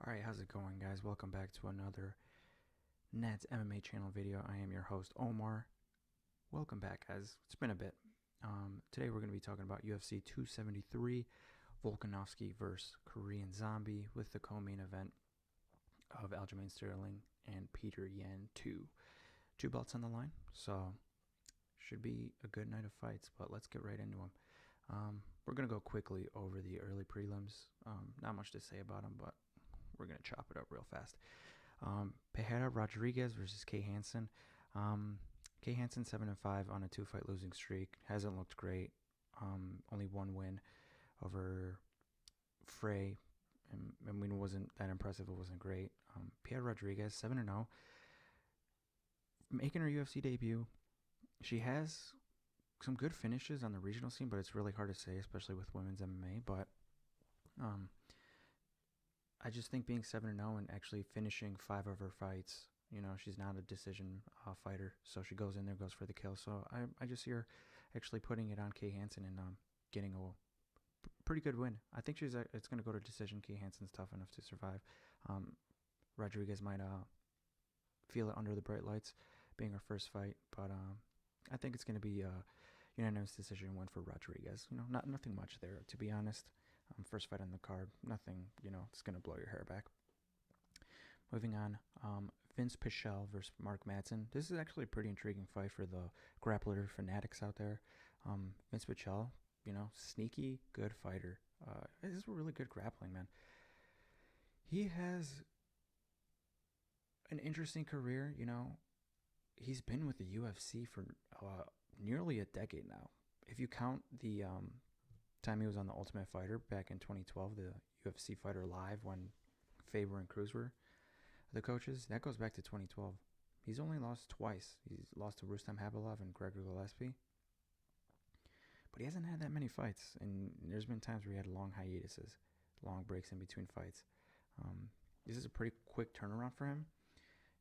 Alright, how's it going, guys? Welcome back to another Ned's MMA channel video. I am your host, Omar. Welcome back, guys. It's been a bit. Today we're going to be talking about UFC 273, Volkanovski vs. Korean Zombie, with the co-main event of Aljamain Sterling and Peter Yan 2. Two belts on the line, so should be a good night of fights, but let's get right into them. We're going to go quickly over the early prelims. Not much to say about them, but we're going to chop it up real fast. Pejera Rodriguez versus Kay Hansen. Kay Hansen 7-5 on a 2-fight losing streak. Hasn't looked great. Only one win over Frey. I mean, it wasn't that impressive. It wasn't great. Pejera Rodriguez 7-0. Making her UFC debut. She has some good finishes on the regional scene, but it's really hard to say, especially with women's MMA. But I just think being 7-0 and actually finishing 5 of her fights, she's not a decision fighter, so she goes in there, goes for the kill. So I just see her actually putting it on Kay Hansen and getting a pretty good win. I think it's going to go to decision. Kay Hansen's tough enough to survive. Rodriguez might feel it under the bright lights, being her first fight, but I think it's going to be a unanimous decision win for Rodriguez. Nothing much there, to be honest. First fight on the card, nothing, it's going to blow your hair back. Moving on, Vince Pichelle versus Mark Madsen. This is actually a pretty intriguing fight for the grappler fanatics out there. Vince Pichelle, sneaky, good fighter. This is really good grappling, man. He has an interesting career, He's been with the UFC for nearly a decade now. If you count the time he was on The Ultimate Fighter back in 2012, the UFC Fighter Live, when Faber and Cruz were the coaches, that goes back to 2012. He's only lost twice. He's lost to Rustam Khabilov and Gregor Gillespie, but he hasn't had that many fights, and there's been times where he had long hiatuses, long breaks in between fights. This is a pretty quick turnaround for him.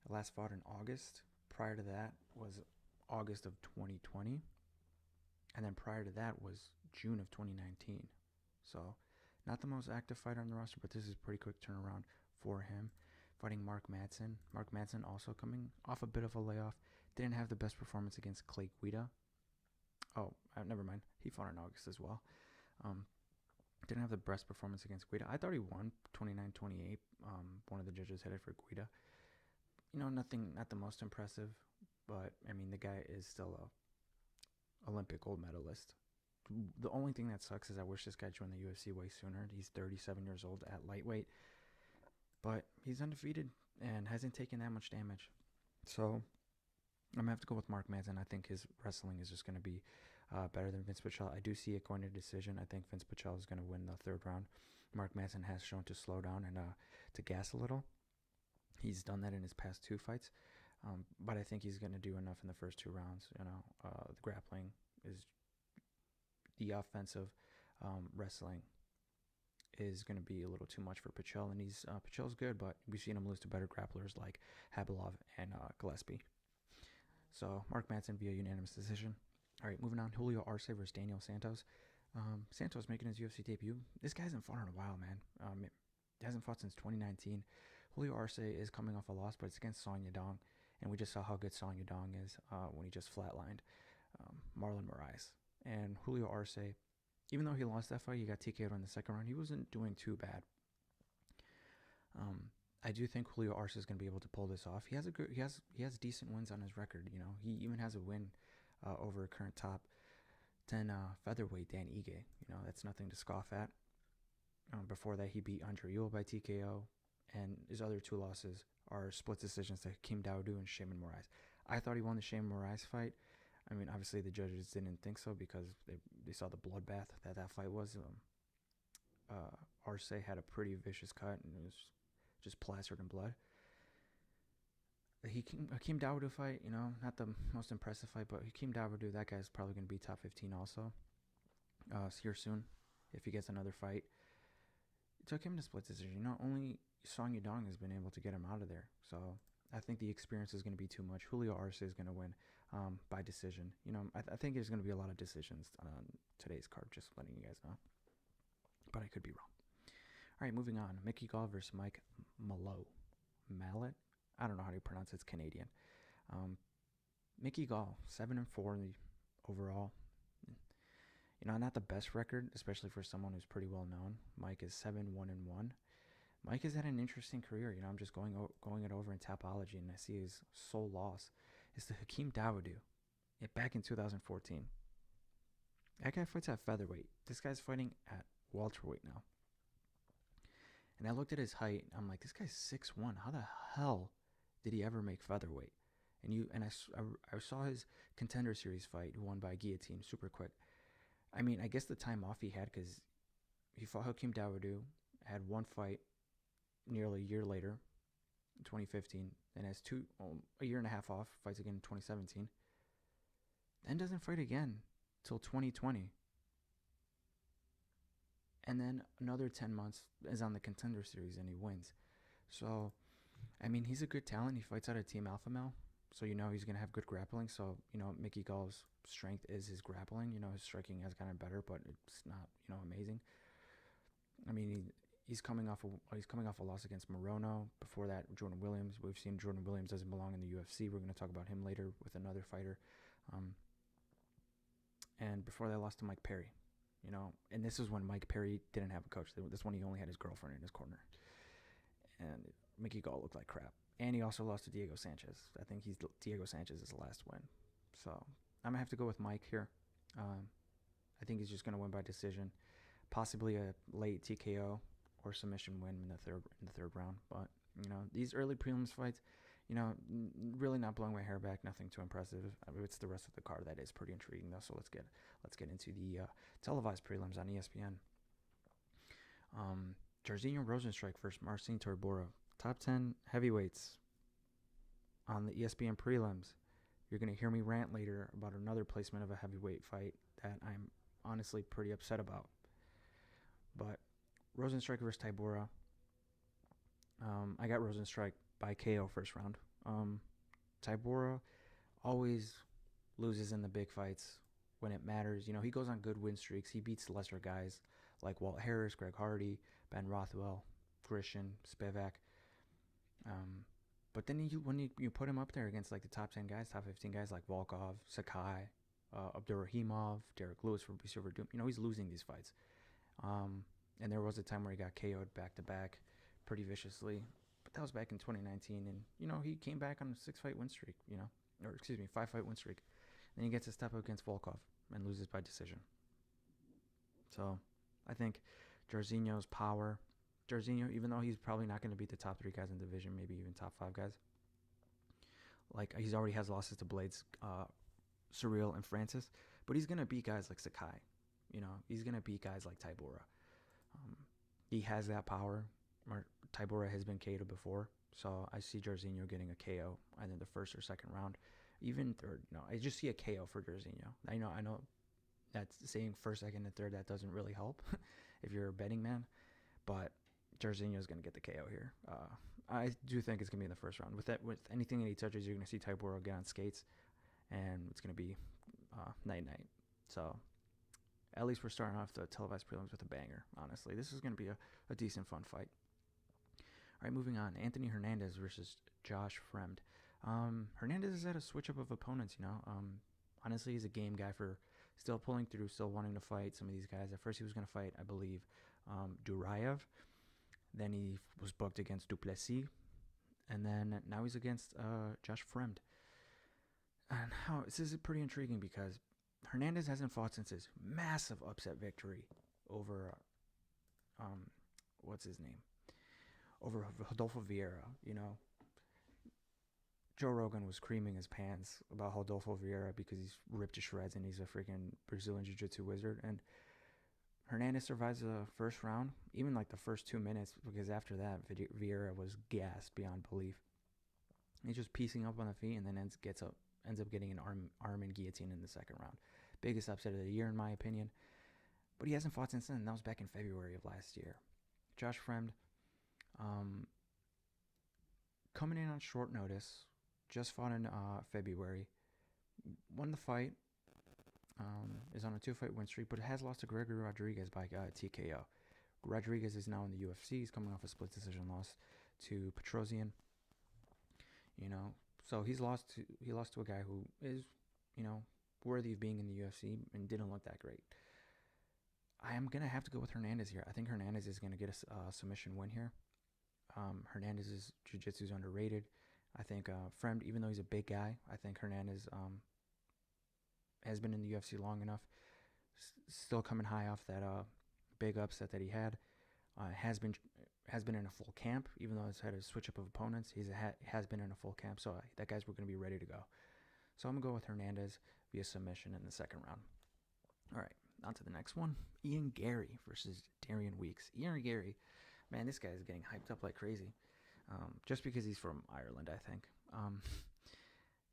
The last fought in August. Prior to that was August of 2020. And then prior to that was June of 2019. So not the most active fighter on the roster, but this is a pretty quick turnaround for him. Fighting Mark Madsen. Mark Madsen also coming off a bit of a layoff. Didn't have the best performance against Clay Guida. Oh, never mind. He fought in August as well. Didn't have the best performance against Guida. I thought he won 29-28. One of the judges headed for Guida. Nothing, not the most impressive, but I mean, the guy is still a Olympic gold medalist. The only thing that sucks is I wish this guy joined the UFC way sooner. He's 37 years old at lightweight, but he's undefeated and hasn't taken that much damage. So I'm gonna have to go with Mark Madsen. I think his wrestling is just gonna be better than Vince Pichelle. I do see it going to decision. I think Vince Pichelle is gonna win the third round. Mark Madsen has shown to slow down and to gas a little. He's done that in his past 2 fights, but I think he's going to do enough in the first 2 rounds. The grappling is the offensive wrestling is going to be a little too much for Pichelle, and Pichelle's good, but we've seen him lose to better grapplers like Khabilov and Gillespie. So Mark Madsen via unanimous decision. All right, moving on. Julio Arce versus Daniel Santos. Santos making his UFC debut. This guy hasn't fought in a while, man. Hasn't fought since 2019. Julio Arce is coming off a loss, but it's against Song Yadong, and we just saw how good Song Yadong is when he just flatlined Marlon Moraes. And Julio Arce, even though he lost that fight, he got TKO'd in the second round. He wasn't doing too bad. I do think Julio Arce is going to be able to pull this off. He has decent wins on his record. He even has a win over current top 10 featherweight Dan Ige. That's nothing to scoff at. Before that, he beat Andre Ewell by TKO, and his other 2 losses are split decisions to Kim Dawodu and Shayman Moraes. I thought he won the Shayman Moraes fight. I mean, obviously the judges didn't think so because they saw the bloodbath that fight was. Arce had a pretty vicious cut, and it was just plastered in blood. The Hakeem Dawodu fight, not the most impressive fight, but Hakeem Dawodu, that guy's probably going to be top 15 also. Here soon, if he gets another fight. It took him to split decision. Only Song Yadong has been able to get him out of there. So I think the experience is going to be too much. Julio Arce is going to win by decision. I think there's going to be a lot of decisions on today's card, just letting you guys know. But I could be wrong. All right, moving on. Mickey Gall versus Mallet. I don't know how to pronounce it. It's Canadian. Mickey Gall, 7-4 in the overall. Not the best record, especially for someone who's pretty well known. Mike is 7-1-1. Mike has had an interesting career. I'm just going it over in Tapology, and I see his sole loss is to Hakeem Dawodu back in 2014. That guy fights at featherweight. This guy's fighting at welterweight now. And I looked at his height. I'm like, this guy's 6'1". How the hell did he ever make featherweight? And I saw his Contender Series fight, won by guillotine, super quick. I mean, I guess the time off he had, because he fought Hakeem Dawodu, had one fight nearly a year later, in 2015, and has a year and a half off, fights again in 2017. Then doesn't fight again till 2020. And then another 10 months is on the Contender Series, and he wins. So, I mean, he's a good talent. He fights out of Team Alpha Male, so he's going to have good grappling. So, Mickey Gall's strength is his grappling. His striking has gotten better, but it's not, amazing. I mean, he's coming off a loss against Morono. Before that, Jordan Williams. We've seen Jordan Williams doesn't belong in the UFC. We're going to talk about him later with another fighter. And before that, I lost to Mike Perry. And this is when Mike Perry didn't have a coach. This one he only had his girlfriend in his corner. And Mickey Gall looked like crap. And he also lost to Diego Sanchez. I think Diego Sanchez's last win. So I'm going to have to go with Mike here. I think he's just going to win by decision. Possibly a late TKO or submission win in the third round. But, these early prelims fights, really not blowing my hair back. Nothing too impressive. It's the rest of the card that is pretty intriguing, though. So let's get into the televised prelims on ESPN. Georginio Rosenstrike versus Marcin Torboro. Top 10 heavyweights on the ESPN prelims. You're going to hear me rant later about another placement of a heavyweight fight that I'm honestly pretty upset about. But Rosenstrike versus Tabora. I got Rosenstrike by KO first round. Tabora always loses in the big fights when it matters. He goes on good win streaks. He beats lesser guys like Walt Harris, Greg Hardy, Ben Rothwell, Grishin, Spivak. But then when you put him up there against like the top 10 guys, top 15 guys like Volkov, Sakai, Abdurrahimov, Derek Lewis for Silver Doom, he's losing these fights. And there was a time where he got KO'd back to back pretty viciously. But that was back in 2019, and he came back on a 5-fight win streak, 5-fight win streak. Then he gets a step up against Volkov and loses by decision. So I think Georginio's power. Georginio, even though he's probably not going to beat the top 3 guys in the division, maybe even top 5 guys. Like, he's already has losses to Blades, Surreal, and Francis. But he's going to beat guys like Sakai. He's going to beat guys like Tabora. He has that power. Tabora has been KO'd before. So I see Georginio getting a KO either the first or second round. Even third. No, I just see a KO for Georginio. I know that's saying first, second, and third. That doesn't really help if you're a betting man. But Georginio is going to get the KO here. I do think it's going to be in the first round. With anything that he touches, you're going to see Tabora get on skates, and it's going to be night-night. So at least we're starting off the televised prelims with a banger, honestly. This is going to be a decent, fun fight. All right, moving on. Anthony Hernandez versus Josh Fremd. Hernandez has had a switch-up of opponents, Honestly, he's a game guy for still pulling through, still wanting to fight some of these guys. At first, he was going to fight, I believe, Duraev. Then he was booked against Duplessis. And then now he's against Josh Fremd. And this is pretty intriguing because Hernandez hasn't fought since his massive upset victory over, what's his name? Over Rodolfo Vieira, Joe Rogan was creaming his pants about Rodolfo Vieira because he's ripped to shreds and he's a freaking Brazilian Jiu-Jitsu wizard. And Hernandez survives the first round, even like the first 2 minutes, because after that, Vieira was gassed beyond belief. He's just piecing up on the feet and then ends up getting an arm and guillotine in the second round. Biggest upset of the year, in my opinion. But he hasn't fought since then. That was back in February of last year. Josh Fremd, coming in on short notice, just fought in February, won the fight, is on a 2-fight win streak, but has lost to Gregory Rodriguez by TKO. Rodriguez is now in the UFC. He's coming off a split decision loss to Petrosian. You know, so he lost to a guy who is, you know, worthy of being in the UFC and didn't look that great. I am gonna have to go with Hernandez here. I think Hernandez is gonna get a submission win here. Hernandez's jiu-jitsu is underrated. I think Fremd, even though he's a big guy, I think Hernandez has been in the UFC long enough. Still coming high off that big upset that he had. Has been in a full camp, even though he's had a switch up of opponents. Has been in a full camp, so that guy's going to be ready to go. So I'm going to go with Hernandez via submission in the second round. All right, on to the next one. Ian Gary versus Darian Weeks. Ian Gary, man, this guy is getting hyped up like crazy. Just because he's from Ireland, I think.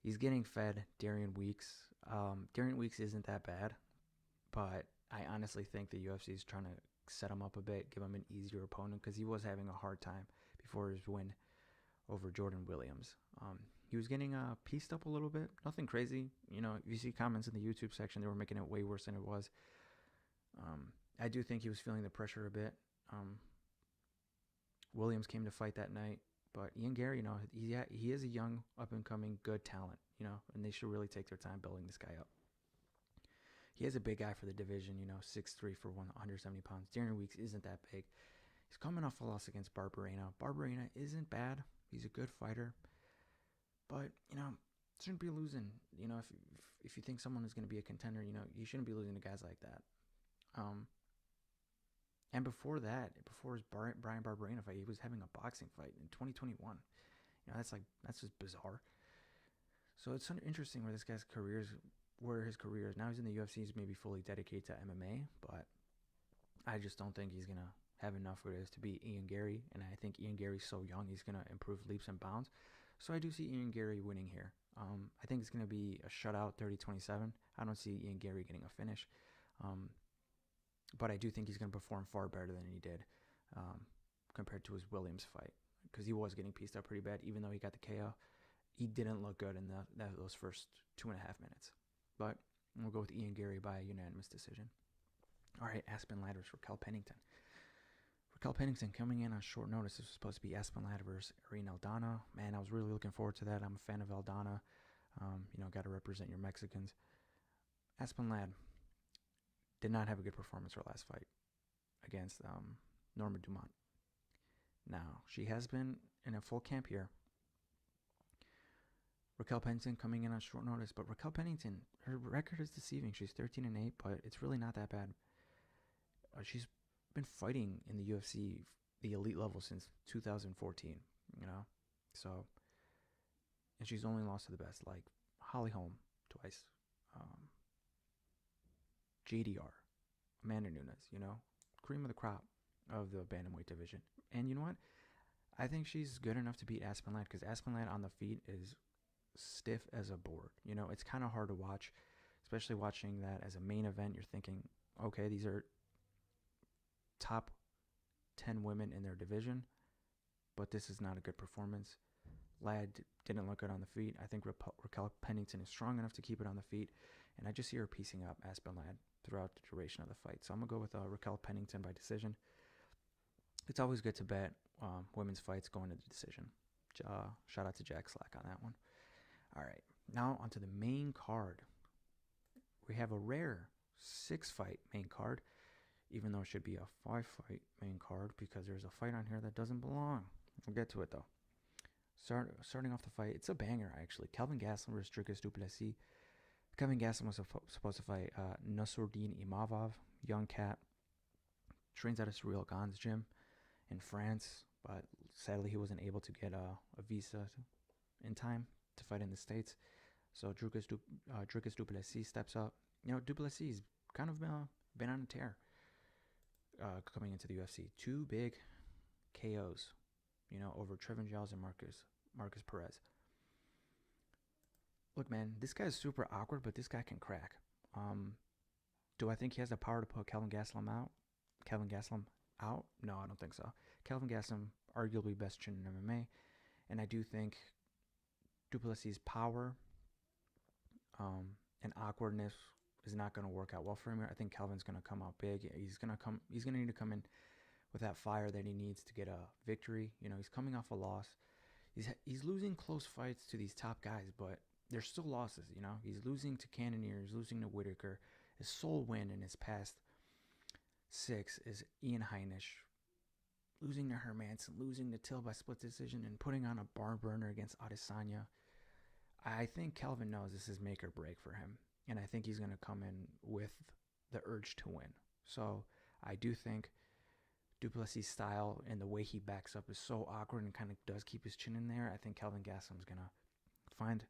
He's getting fed Darian Weeks. Darian Weeks isn't that bad, but I honestly think the UFC is trying to set him up a bit, give him an easier opponent, because he was having a hard time before his win over Jordan Williams. He was getting pieced up a little bit. Nothing crazy. You know, if you see comments in the YouTube section, they were making it way worse than it was. I do think he was feeling the pressure a bit. Williams came to fight that night, but Ian Gary, you know, he is a young, up-and-coming, good talent, you know, and they should really take their time building this guy up. He is a big guy for the division, you know, 6'3" for 170 pounds. Darian Weeks isn't that big. He's coming off a loss against Barberena. Barberena isn't bad. He's a good fighter. But, you know, shouldn't be losing. You know, if you think someone is going to be a contender, you know, you shouldn't be losing to guys like that. And before that, before his Brian Barberena fight, he was having a boxing fight in 2021. You know, that's just bizarre. So it's interesting where his career is. Now he's in the UFC, he's maybe fully dedicated to MMA, but I just don't think he's going to have enough for this to beat Ian Gary, and I think Ian Gary's so young, he's going to improve leaps and bounds. So I do see Ian Gary winning here. I think it's going to be a shutout, 30-27. I don't see Ian Gary getting a finish. But I do think he's going to perform far better than he did compared to his Williams fight, because he was getting pieced up pretty bad. Even though he got the KO, he didn't look good in those first 2.5 minutes. But we'll go with Ian Gary by unanimous decision. All right, Aspen Ladd versus Raquel Pennington. Raquel Pennington coming in on short notice. This was supposed to be Aspen Ladd versus Irene Aldana. Man, I was really looking forward to that. I'm a fan of Aldana. You know, got to represent your Mexicans. Aspen Ladd did not have a good performance her last fight against Norma Dumont. Now, she has been in a full camp here. Raquel Pennington coming in on short notice, but Raquel Pennington, her record is deceiving. She's 13-8, but it's really not that bad. She's been fighting in the UFC, the elite level, since 2014, you know? So, and she's only lost to the best, like Holly Holm twice, JDR, Amanda Nunes, you know? Cream of the crop of the bantamweight division. And you know what? I think she's good enough to beat Aspen Ladd, because Aspen Ladd on the feet is stiff as a board. You know, it's kind of hard to watch, especially watching that as a main event. You're thinking, okay, these are top 10 women in their division, but this is not a good performance. Ladd didn't look good on the feet. I think Raquel Pennington is strong enough to keep it on the feet, and I just see her piecing up Aspen Ladd throughout the duration of the fight. So I'm going to go with Raquel Pennington by decision. It's always good to bet women's fights going to the decision. Shout out to Jack Slack on that one. All right, now onto the main card. We have a rare 6-fight main card, even though it should be a 5-fight main card, because there's a fight on here that doesn't belong. We'll get to it, though. Starting off the fight, it's a banger, actually. Kelvin Gastelum versus Dricus du Plessis. Kelvin Gastelum was supposed to fight Nassourdine Imavov, young cat. Trains at a Cyril Gans gym in France, but sadly he wasn't able to get a visa in time to fight in the States. So Dricus du Plessis steps up. You know, du Plessis kind of been on a tear coming into the UFC. 2 big KOs, you know, over Trevin Giles and Marcus Perez. Look, man, this guy is super awkward, but this guy can crack. Do I think he has the power to put Kelvin Gastelum out? No, I don't think so. Kelvin Gastelum, arguably best chin in MMA, and I do think du Plessis' power and awkwardness is not going to work out well for him. I think Kelvin's going to come out big. He's going to need to come in with that fire that he needs to get a victory. You know, he's coming off a loss. He's losing close fights to these top guys, but they're still losses, you know. He's losing to Cannonier, he's losing to Whitaker. His sole win in his past 6 is Ian Heinisch. Losing to Hermanson, losing to Till by split decision, and putting on a barn burner against Adesanya. I think Kelvin knows this is make or break for him, and I think he's going to come in with the urge to win. So I do think Duplessis' style and the way he backs up is so awkward and kind of does keep his chin in there. I think Kelvin Gastelum's gonna find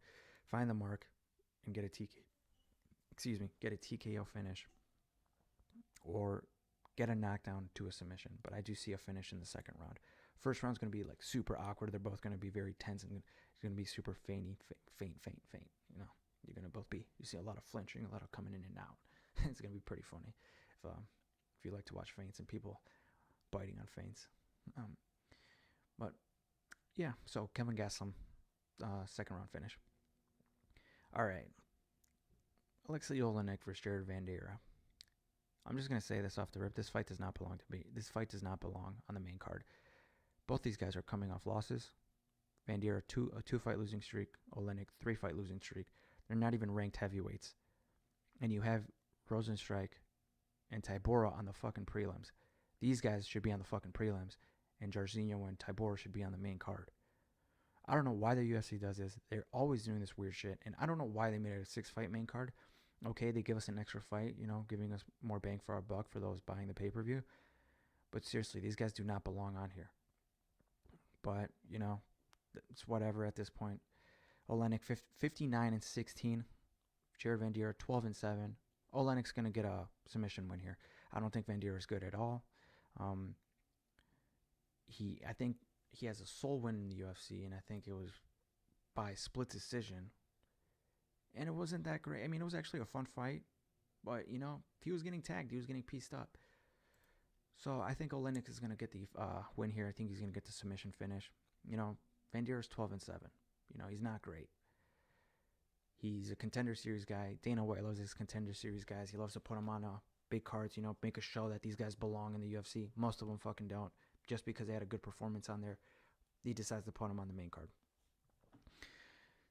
the mark and get a TKO finish or get a knockdown to a submission. But I do see a finish in the second round. First round's gonna be like super awkward. They're both gonna be very tense and it's gonna be super faint. You know, you're gonna both be. You see a lot of flinching, a lot of coming in and out. It's gonna be pretty funny if you like to watch feints and people biting on feints. But yeah, so Kevin Gastelum, second round finish. All right, Alexei Oleinik versus Jared Vandeira. I'm just gonna say this off the rip. This fight does not belong to me. This fight does not belong on the main card. Both these guys are coming off losses. Vandeira a 2-fight losing streak. Oleinik 3-fight losing streak. They're not even ranked heavyweights, and you have Rosenstrike and Tabora on the fucking prelims. These guys should be on the fucking prelims, and Georginio and Tabora should be on the main card. I don't know why the UFC does this. They're always doing this weird shit, and I don't know why they made it a 6-fight main card. Okay, they give us an extra fight, you know, giving us more bang for our buck for those buying the pay-per-view. But seriously, these guys do not belong on here. But, you know, it's whatever at this point. Oleinik 59-16. Jared Vandeira 12-7. Oleinik's going to get a submission win here. I don't think Vandeira is good at all. I think he has a sole win in the UFC, and I think it was by split decision. And it wasn't that great. I mean, it was actually a fun fight, but, you know, he was getting tagged. He was getting pieced up. So I think Oleinik is going to get the win here. I think he's going to get the submission finish. You know, Vandeira's 12-7. You know, he's not great. He's a Contender Series guy. Dana White loves his Contender Series guys. He loves to put them on big cards, you know, make a show that these guys belong in the UFC. Most of them fucking don't. Just because they had a good performance on there, he decides to put them on the main card.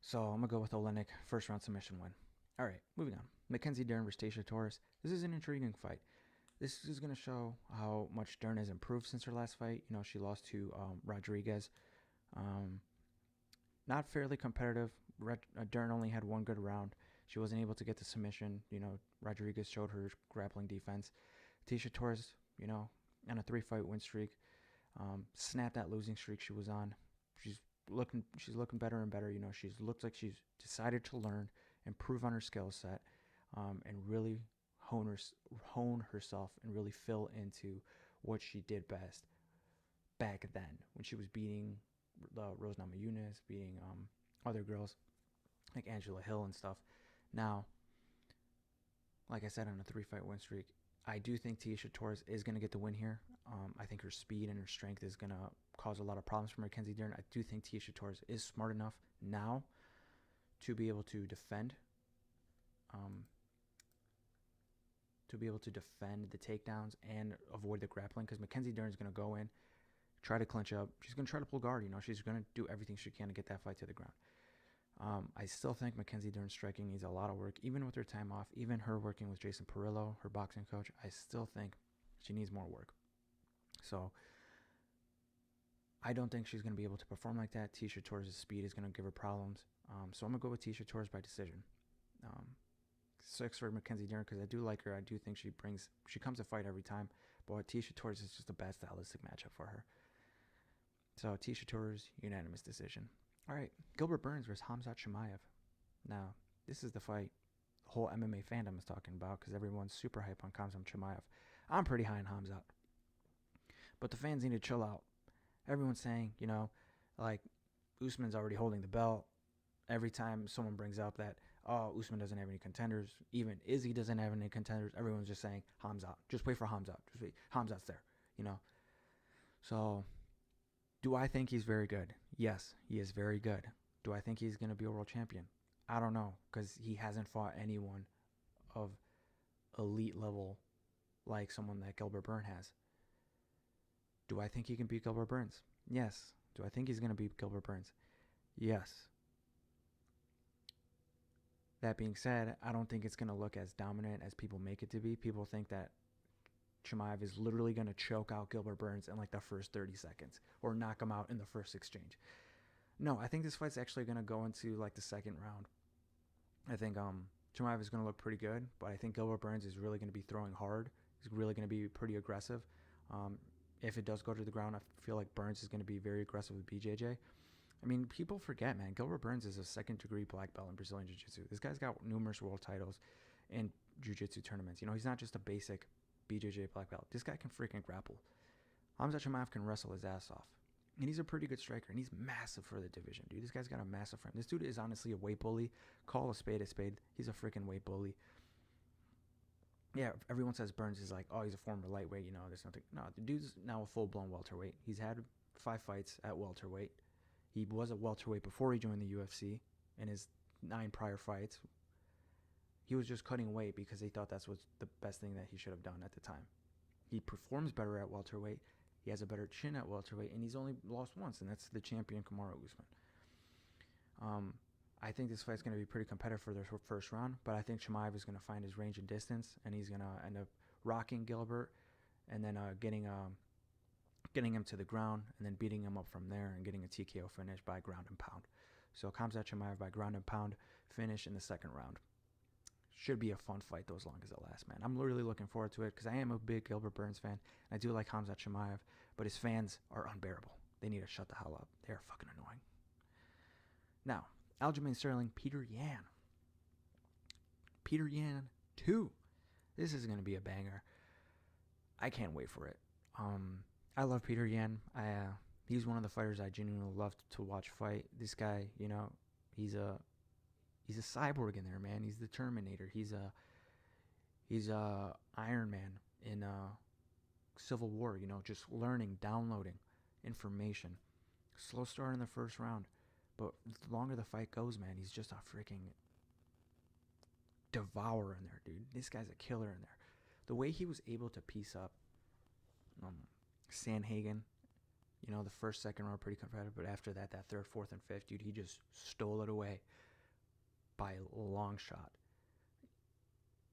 So I'm going to go with Oleinik, first round submission win. All right, moving on. Mackenzie Dern versus Tecia Torres. This is an intriguing fight. This is going to show how much Dern has improved since her last fight. You know, she lost to Rodriguez. Not fairly competitive. Dern only had one good round. She wasn't able to get the submission. You know, Rodriguez showed her grappling defense. Tecia Torres, you know, on a 3-fight win streak, snapped that losing streak she was on. She's looking better and better. You know, looks like she's decided to learn, improve on her skill set, and really hone herself and really fill into what she did best back then when she was beating Rose Namajunas, beating other girls like Angela Hill and stuff. Now, like I said, on a 3-fight win streak, I do think Tecia Torres is going to get the win here. I think her speed and her strength is going to cause a lot of problems for Mackenzie Dern. I do think Tecia Torres is smart enough now to be able to defend the takedowns and avoid the grappling, because Mackenzie Dern is going to go in, try to clinch up. She's going to try to pull guard. You know, she's going to do everything she can to get that fight to the ground. I still think Mackenzie Dern's striking needs a lot of work, even with her time off, even her working with Jason Perillo, her boxing coach. I still think she needs more work. So I don't think she's going to be able to perform like that. Tecia Torres' speed is going to give her problems. So I'm going to go with Tecia Torres by decision. 6 for Mackenzie Dern, because I do like her. I do think she comes to fight every time. But Tecia Torres is just a bad stylistic matchup for her. So Tecia Torres, unanimous decision. All right, Gilbert Burns versus Hamza Shimayev. Now, this is the fight the whole MMA fandom is talking about, because everyone's super hype on Hamza Shimayev. I'm pretty high on Hamza. But the fans need to chill out. Everyone's saying, you know, like, Usman's already holding the belt. Every time someone brings up that, oh, Usman doesn't have any contenders, even Izzy doesn't have any contenders, everyone's just saying, Hamza. Just wait for Hamza. Just wait. Hamza's there, you know. So, do I think he's very good? Yes, he is very good. Do I think he's going to be a world champion? I don't know, because he hasn't fought anyone of elite level like someone that Gilbert Burns has. Do I think he can beat Gilbert Burns? Yes. Do I think he's going to beat Gilbert Burns? Yes. That being said, I don't think it's going to look as dominant as people make it to be. People think that Shimayev is literally going to choke out Gilbert Burns in like the first 30 seconds or knock him out in the first exchange. No, I think this fight's actually going to go into like the second round. I think Shimayev is going to look pretty good, but I think Gilbert Burns is really going to be throwing hard. He's really going to be pretty aggressive. If it does go to the ground, I feel like Burns is going to be very aggressive with BJJ. I mean, people forget, man, Gilbert Burns is a second-degree black belt in Brazilian Jiu-Jitsu. This guy's got numerous world titles in Jiu-Jitsu tournaments. You know, he's not just a basic BJJ black belt. This guy can freaking grapple. Hamza Shimayev can wrestle his ass off. And he's a pretty good striker, and he's massive for the division, dude. This guy's got a massive frame. This dude is honestly a weight bully. Call a spade a spade. He's a freaking weight bully. Yeah, everyone says Burns is like, oh, he's a former lightweight, you know, there's nothing. No, the dude's now a full-blown welterweight. He's had 5 fights at welterweight. He was a welterweight before he joined the UFC. In his 9 prior fights, he was just cutting weight because he thought that's was the best thing that he should have done at the time. He performs better at welterweight. He has a better chin at welterweight, and he's only lost once, and that's the champion Kamaru Usman. I think this fight's going to be pretty competitive for the first round, but I think Shimayev is going to find his range and distance, and he's going to end up rocking Gilbert, and then getting him to the ground, and then beating him up from there, and getting a TKO finish by ground and pound. So Hamza Shimayev by ground and pound finish in the second round. Should be a fun fight, though, as long as it lasts, man. I'm really looking forward to it because I am a big Gilbert Burns fan. I do like Hamza Shimayev, but his fans are unbearable. They need to shut the hell up. They are fucking annoying. Now, Aljamain Sterling, Peter Yan. Peter Yan 2. This is going to be a banger. I can't wait for it. I love Peter Yan. He's one of the fighters I genuinely love to watch fight. This guy, you know, he's a cyborg in there, man. He's the Terminator. He's a Iron Man in Civil War, you know, just learning, downloading information. Slow start in the first round, but the longer the fight goes, man, he's just a freaking devourer in there, dude. This guy's a killer in there. The way he was able to piece up Sanhagen, you know, the first, second round pretty competitive, but after that third, fourth, and fifth, dude, he just stole it away by a long shot.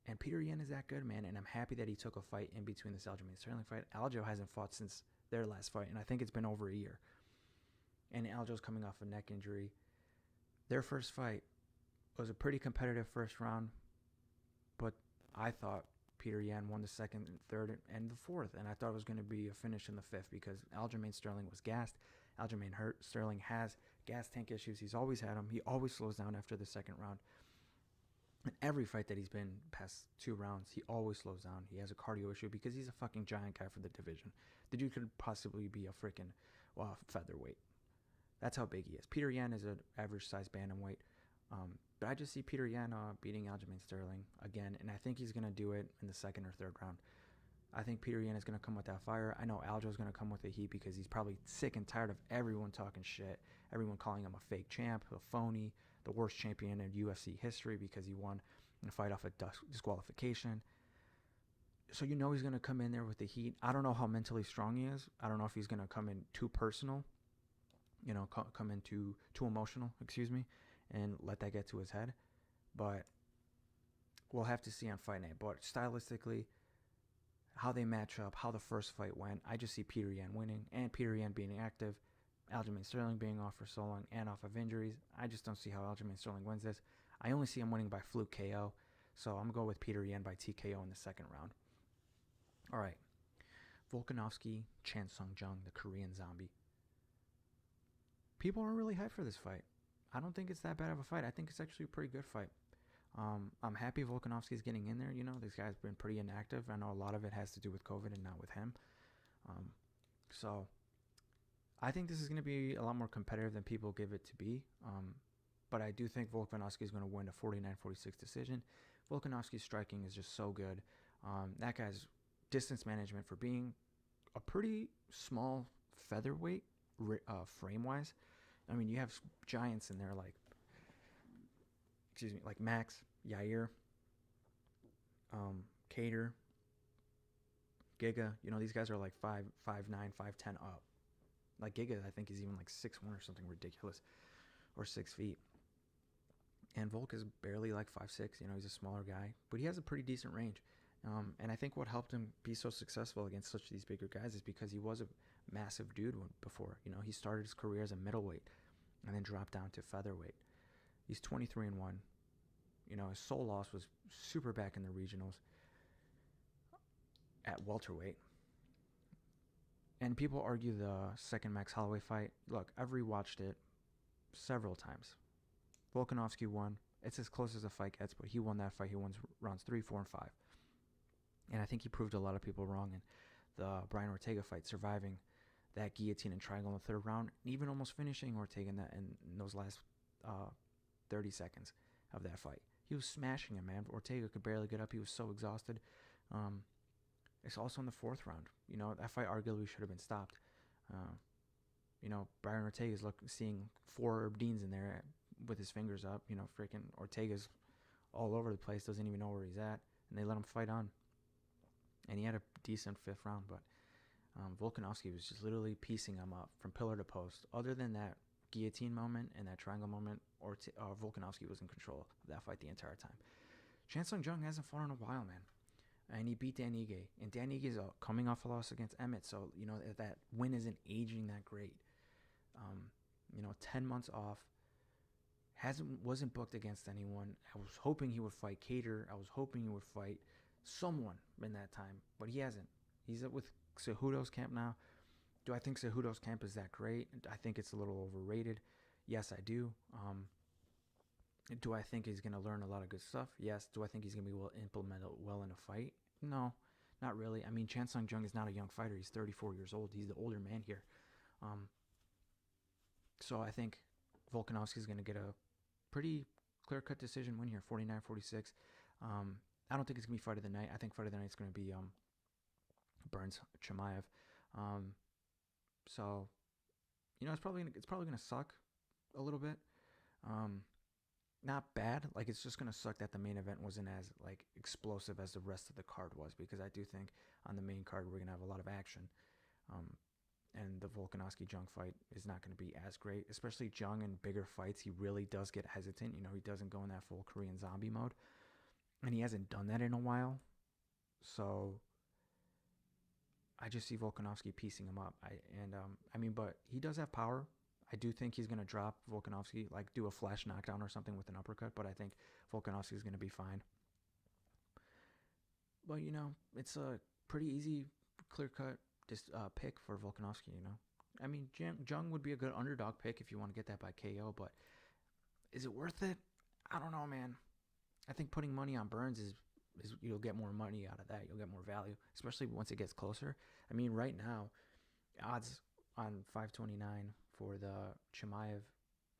And Peter Yan is that good, man, and I'm happy that he took a fight in between this Aljamain Sterling fight. Aljo hasn't fought since their last fight, and I think it's been over a year. And Aljo's coming off a neck injury. Their first fight was a pretty competitive first round, but I thought Peter Yan won the second, third, and the fourth, and I thought it was going to be a finish in the fifth because Aljamain Sterling was gassed. Aljamain Sterling has gas tank issues. He's always had them. He always slows down after the second round. In every fight that he's been past 2 rounds, he always slows down. He has a cardio issue because he's a fucking giant guy for the division. The dude could possibly be a freaking featherweight. That's how big he is. Peter Yan is an average size bantamweight. But I just see Peter Yan beating Aljamain Sterling again, and I think he's going to do it in the second or third round. I think Peter Yan is going to come with that fire. I know Aljo's going to come with the heat because he's probably sick and tired of everyone talking shit, everyone calling him a fake champ, a phony, the worst champion in UFC history because he won a fight off a disqualification. So you know he's going to come in there with the heat. I don't know how mentally strong he is. I don't know if he's going to come in too personal, you know, come in too emotional, and let that get to his head. But we'll have to see on Fight Night. But stylistically, how they match up, how the first fight went, I just see Peter Yan winning and Peter Yan being active, Aljamain Sterling being off for so long and off of injuries. I just don't see how Aljamain Sterling wins this. I only see him winning by fluke KO. So I'm going to go with Peter Yan by TKO in the second round. All right. Volkanovski, Chan Sung Jung, the Korean Zombie. People aren't really hyped for this fight. I don't think it's that bad of a fight. I think it's actually a pretty good fight. I'm happy Volkanovski's getting in there. You know, this guy's been pretty inactive. I know a lot of it has to do with COVID and not with him. So I think this is going to be a lot more competitive than people give it to be. But I do think Volkanovski is going to win a 49-46 decision. Volkanovski's striking is just so good. That guy's distance management for being a pretty small featherweight frame-wise. I mean, you have giants in there like Max, Yair, Cater, Giga, these guys are like 5'9", 5'10" up. Like Giga, I think he's even like 6'1" or something ridiculous, or 6 feet. And Volk is barely like 5'6". He's a smaller guy, but he has a pretty decent range. And I think what helped him be so successful against such these bigger guys is because he was a massive dude before. He started his career as a middleweight and then dropped down to featherweight. He's 23-1. His sole loss was super back in the regionals at welterweight. And people argue the second Max Holloway fight. Look, I've rewatched it several times. Volkanovski won. It's as close as a fight gets, but he won that fight. He won rounds 3, 4, and 5. And I think he proved a lot of people wrong in the Brian Ortega fight, surviving that guillotine and triangle in the third round, and even almost finishing Ortega in those last 30 seconds of that fight. He was smashing him, man. Ortega could barely get up. He was so exhausted. It's also in the fourth round. That fight arguably should have been stopped. Brian Ortega's seeing 4 Herb Deans in there with his fingers up. Freaking Ortega's all over the place, doesn't even know where he's at, and they let him fight on. And he had a decent 5th round, but Volkanovski was just literally piecing him up from pillar to post. Other than that guillotine moment and that triangle moment, Volkanovski was in control of that fight the entire time. Chan Sung Jung hasn't fought in a while, man. And he beat Dan Ige. And Dan Ige is coming off a loss against Emmett, so, that win isn't aging that great. 10 months off. Wasn't booked against anyone. I was hoping he would fight Cater. I was hoping he would fight someone in that time, but he hasn't. He's with Cejudo's camp now. Do I think Cejudo's camp is that great? I think it's a little overrated. Yes, I do. Do I think he's going to learn a lot of good stuff? Yes. Do I think he's going to be implemented well in a fight? No, not really. I mean, Chan Sung Jung is not a young fighter. He's 34 years old. He's the older man here. So I think Volkanovski is going to get a pretty clear-cut decision win here, 49-46. I don't think it's going to be fight of the night. I think fight of the night is going to be Burns Shimayev. So, it's probably going to suck a little bit. Not bad. Like, it's just going to suck that the main event wasn't as, explosive as the rest of the card was, because I do think on the main card we're going to have a lot of action. And the Volkanovski-Jung fight is not going to be as great, especially Jung in bigger fights. He really does get hesitant. He doesn't go in that full Korean zombie mode. And he hasn't done that in a while. So I just see Volkanovski piecing him up. But he does have power. I do think he's going to drop Volkanovski, do a flash knockdown or something with an uppercut. But I think Volkanovski is going to be fine. But, it's a pretty easy, clear-cut pick for Volkanovski, I mean, Jung would be a good underdog pick if you want to get that by KO. But is it worth it? I don't know, man. I think putting money on Burns is you'll get more money out of that. You'll get more value, especially once it gets closer. I mean, right now, odds on 529 for the Chimaev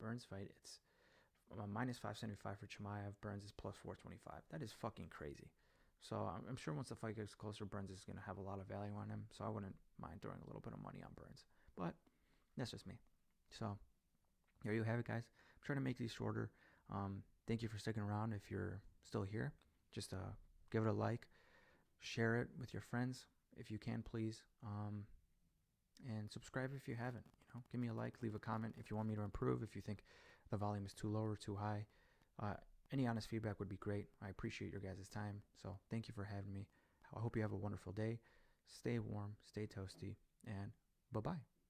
Burns fight, it's minus 575 for Chimaev. Burns is plus 425. That is fucking crazy. So I'm sure once the fight gets closer, Burns is going to have a lot of value on him. So I wouldn't mind throwing a little bit of money on Burns. But that's just me. So there you have it, guys. I'm trying to make these shorter. Thank you for sticking around. If you're still here, just give it a like, share it with your friends if you can, please, and subscribe if you haven't. Give me a like, leave a comment if you want me to improve. If you think the volume is too low or too high, any honest feedback would be great. I appreciate your guys' time. So thank you for having me. I hope you have a wonderful day. Stay warm, stay toasty, and bye-bye.